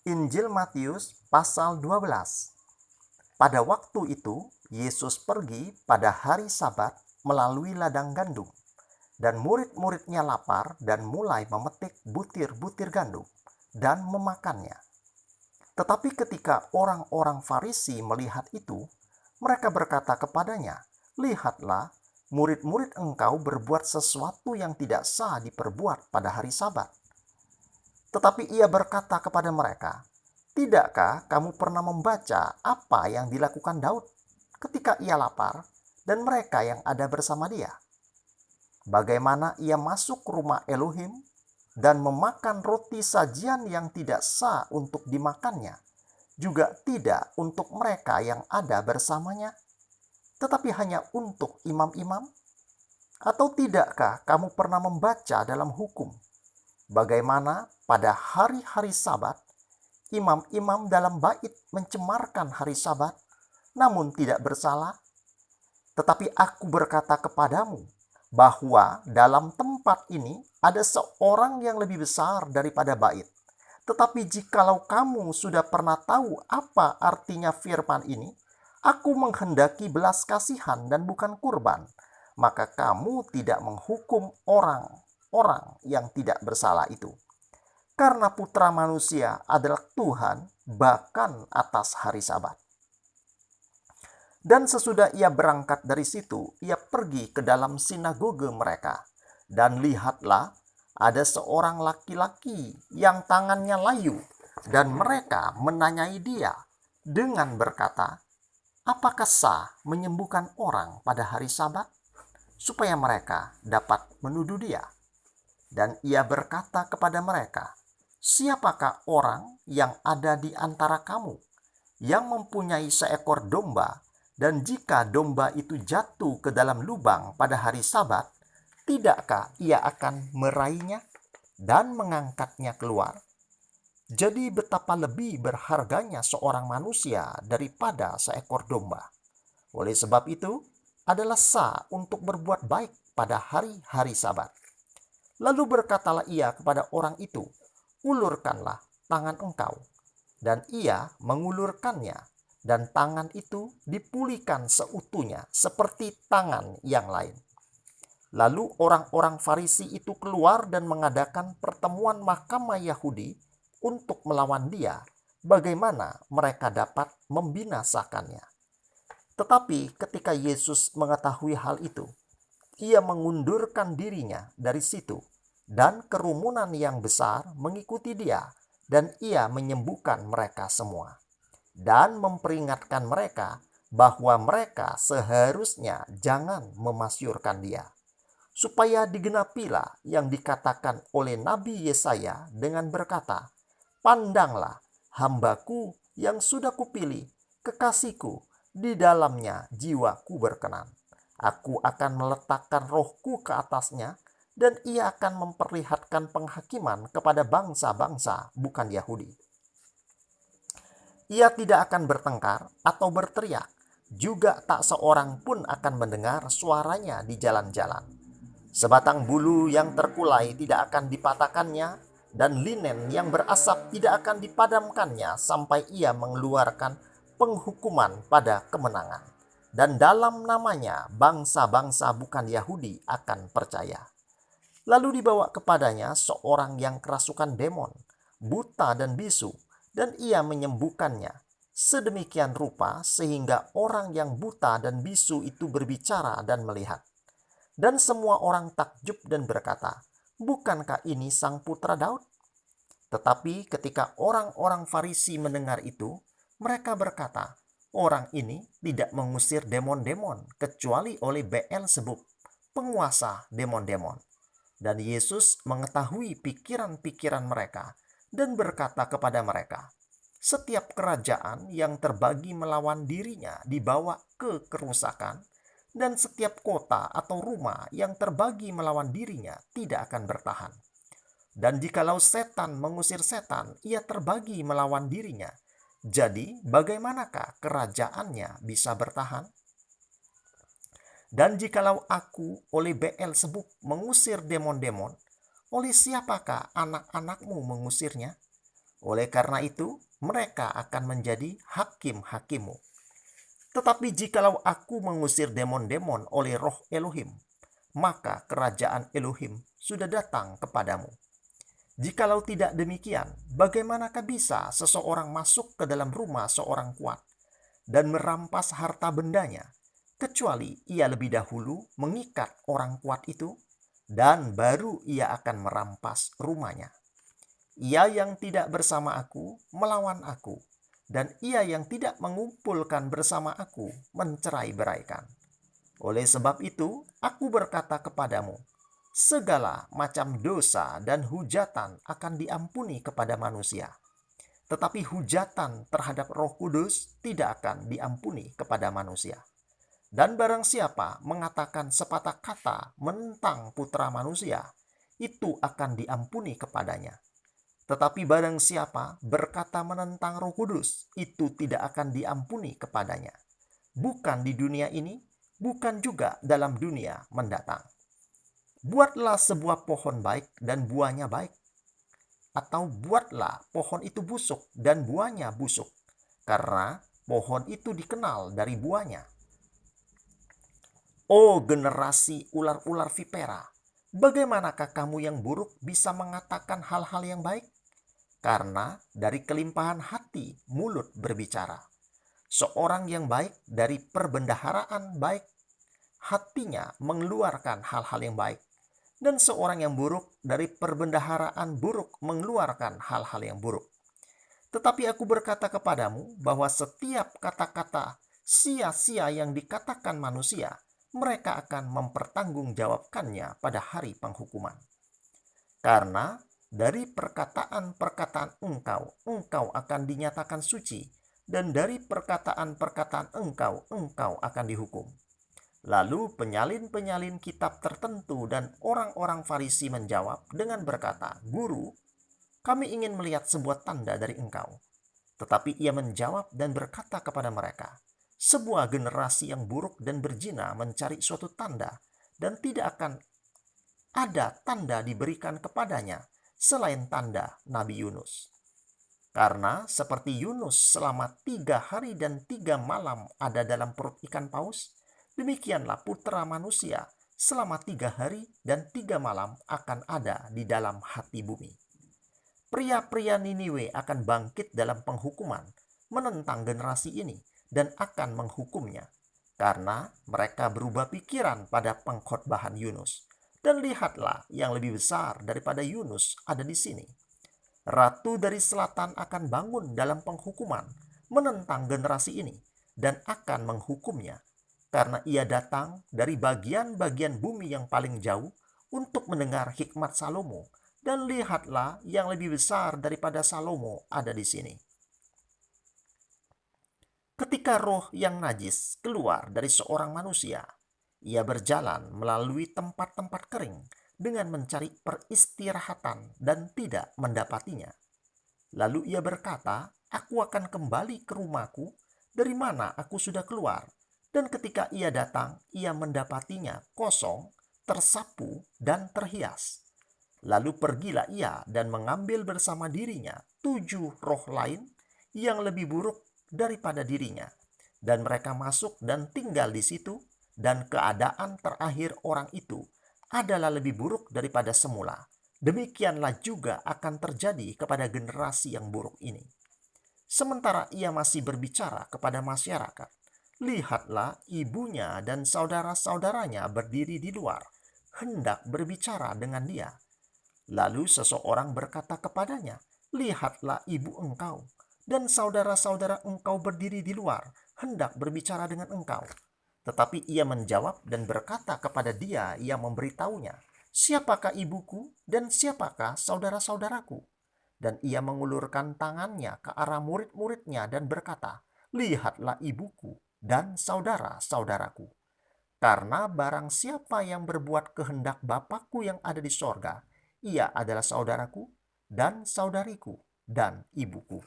Injil Matius pasal 12. Pada waktu itu, Yesus pergi pada hari Sabat melalui ladang gandum, dan murid-muridnya lapar dan mulai memetik butir-butir gandum dan memakannya. Tetapi ketika orang-orang Farisi melihat itu, mereka berkata kepadanya, "Lihatlah, murid-murid engkau berbuat sesuatu yang tidak sah diperbuat pada hari Sabat." Tetapi ia berkata kepada mereka, "Tidakkah kamu pernah membaca apa yang dilakukan Daud ketika ia lapar dan mereka yang ada bersama dia? Bagaimana ia masuk ke rumah Elohim dan memakan roti sajian yang tidak sah untuk dimakannya, juga tidak untuk mereka yang ada bersamanya, tetapi hanya untuk imam-imam? Atau tidakkah kamu pernah membaca dalam hukum bagaimana pada hari-hari Sabat imam-imam dalam bait mencemarkan hari Sabat, namun tidak bersalah? Tetapi aku berkata kepadamu bahwa dalam tempat ini ada seorang yang lebih besar daripada bait. Tetapi jikalau kamu sudah pernah tahu apa artinya firman ini, aku menghendaki belas kasihan dan bukan kurban, maka kamu tidak menghukum orang-orang yang tidak bersalah itu. Karena putra manusia adalah Tuhan bahkan atas hari Sabat. Dan sesudah ia berangkat dari situ, ia pergi ke dalam sinagoge mereka. Dan lihatlah, ada seorang laki-laki yang tangannya layu, dan mereka menanyai dia dengan berkata, "Apakah sah menyembuhkan orang pada hari Sabat?" Supaya mereka dapat menuduh dia. Dan ia berkata kepada mereka, "Siapakah orang yang ada di antara kamu yang mempunyai seekor domba, dan jika domba itu jatuh ke dalam lubang pada hari Sabat, tidakkah ia akan meraihnya dan mengangkatnya keluar? Jadi betapa lebih berharganya seorang manusia daripada seekor domba. Oleh sebab itu, adalah sah untuk berbuat baik pada hari-hari Sabat." Lalu berkatalah ia kepada orang itu, "Ulurkanlah tangan engkau." Dan ia mengulurkannya, dan tangan itu dipulihkan seutuhnya seperti tangan yang lain. Lalu orang-orang Farisi itu keluar dan mengadakan pertemuan mahkamah Yahudi untuk melawan dia, bagaimana mereka dapat membinasakannya. Tetapi ketika Yesus mengetahui hal itu, ia mengundurkan dirinya dari situ, dan kerumunan yang besar mengikuti dia, dan ia menyembuhkan mereka semua, dan memperingatkan mereka bahwa mereka seharusnya jangan memasyurkan dia, supaya digenapilah yang dikatakan oleh Nabi Yesaya dengan berkata, "Pandanglah hambaku yang sudah kupilih, kekasihku, di dalamnya jiwaku berkenan. Aku akan meletakkan rohku ke atasnya, dan ia akan memperlihatkan penghakiman kepada bangsa-bangsa bukan Yahudi. Ia tidak akan bertengkar atau berteriak, juga tak seorang pun akan mendengar suaranya di jalan-jalan. Sebatang bulu yang terkulai tidak akan dipatahkannya, dan linen yang berasap tidak akan dipadamkannya sampai ia mengeluarkan penghukuman pada kemenangan. Dan dalam namanya bangsa-bangsa bukan Yahudi akan percaya." Lalu dibawa kepadanya seorang yang kerasukan demon, buta dan bisu, dan ia menyembuhkannya sedemikian rupa sehingga orang yang buta dan bisu itu berbicara dan melihat. Dan semua orang takjub dan berkata, "Bukankah ini sang putra Daud?" Tetapi ketika orang-orang Farisi mendengar itu, mereka berkata, "Orang ini tidak mengusir demon-demon kecuali oleh Beelzebub, penguasa demon-demon." Dan Yesus mengetahui pikiran-pikiran mereka dan berkata kepada mereka, "Setiap kerajaan yang terbagi melawan dirinya dibawa ke kerusakan, dan setiap kota atau rumah yang terbagi melawan dirinya tidak akan bertahan. Dan jikalau setan mengusir setan, ia terbagi melawan dirinya. Jadi bagaimanakah kerajaannya bisa bertahan? Dan jikalau aku oleh Beelzebub mengusir demon-demon, oleh siapakah anak-anakmu mengusirnya? Oleh karena itu, mereka akan menjadi hakim-hakimmu. Tetapi jikalau aku mengusir demon-demon oleh roh Elohim, maka kerajaan Elohim sudah datang kepadamu. Jikalau tidak demikian, bagaimanakah bisa seseorang masuk ke dalam rumah seorang kuat dan merampas harta bendanya, kecuali ia lebih dahulu mengikat orang kuat itu, dan baru ia akan merampas rumahnya. Ia yang tidak bersama aku melawan aku, dan ia yang tidak mengumpulkan bersama aku mencerai-beraikan. Oleh sebab itu, aku berkata kepadamu, segala macam dosa dan hujatan akan diampuni kepada manusia, tetapi hujatan terhadap Roh Kudus tidak akan diampuni kepada manusia. Dan barang siapa mengatakan sepatah kata menentang putra manusia, itu akan diampuni kepadanya. Tetapi barang siapa berkata menentang Roh Kudus, itu tidak akan diampuni kepadanya. Bukan di dunia ini, bukan juga dalam dunia mendatang. Buatlah sebuah pohon baik dan buahnya baik, atau buatlah pohon itu busuk dan buahnya busuk, karena pohon itu dikenal dari buahnya. Oh generasi ular-ular vipera, bagaimanakah kamu yang buruk bisa mengatakan hal-hal yang baik? Karena dari kelimpahan hati mulut berbicara. Seorang yang baik dari perbendaharaan baik hatinya mengeluarkan hal-hal yang baik. Dan seorang yang buruk dari perbendaharaan buruk mengeluarkan hal-hal yang buruk. Tetapi aku berkata kepadamu bahwa setiap kata-kata sia-sia yang dikatakan manusia, mereka akan mempertanggungjawabkannya pada hari penghukuman. Karena dari perkataan-perkataan engkau akan dinyatakan suci, dan dari perkataan-perkataan engkau akan dihukum. Lalu penyalin-penyalin kitab tertentu dan orang-orang Farisi menjawab dengan berkata, Guru, kami ingin melihat sebuah tanda dari engkau. Tetapi ia menjawab dan berkata kepada mereka, sebuah generasi yang buruk dan berzina mencari suatu tanda, dan tidak akan ada tanda diberikan kepadanya selain tanda Nabi Yunus. Karena seperti Yunus selama 3 hari dan 3 malam ada dalam perut ikan paus, demikianlah putra manusia selama 3 hari dan 3 malam akan ada di dalam hati bumi. Pria-pria Niniwe akan bangkit dalam penghukuman, menentang generasi ini dan akan menghukumnya, karena mereka berubah pikiran pada pengkhotbahan Yunus. Dan lihatlah, yang lebih besar daripada Yunus ada di sini. Ratu dari selatan akan bangun dalam penghukuman, menentang generasi ini, dan akan menghukumnya, karena ia datang dari bagian-bagian bumi yang paling jauh untuk mendengar hikmat Salomo. Dan lihatlah, yang lebih besar daripada Salomo ada di sini. Ketika roh yang najis keluar dari seorang manusia, ia berjalan melalui tempat-tempat kering dengan mencari peristirahatan dan tidak mendapatinya. Lalu ia berkata, aku akan kembali ke rumahku dari mana aku sudah keluar. Dan ketika ia datang, ia mendapatinya kosong, tersapu, dan terhias. Lalu pergilah ia dan mengambil bersama dirinya 7 roh lain yang lebih buruk daripada dirinya. Dan mereka masuk dan tinggal di situ, dan keadaan terakhir orang itu adalah lebih buruk daripada semula. Demikianlah juga akan terjadi kepada generasi yang buruk ini. Sementara ia masih berbicara kepada masyarakat, lihatlah ibunya dan saudara-saudaranya berdiri di luar, hendak berbicara dengan dia. Lalu seseorang berkata kepadanya, lihatlah ibu engkau dan saudara-saudara engkau berdiri di luar, hendak berbicara dengan engkau. Tetapi ia menjawab dan berkata kepada dia yang memberitahunya, siapakah ibuku dan siapakah saudara-saudaraku? Dan ia mengulurkan tangannya ke arah murid-muridnya dan berkata, lihatlah ibuku dan saudara-saudaraku. Karena barang siapa yang berbuat kehendak Bapakku yang ada di sorga, ia adalah saudaraku dan saudariku dan ibuku.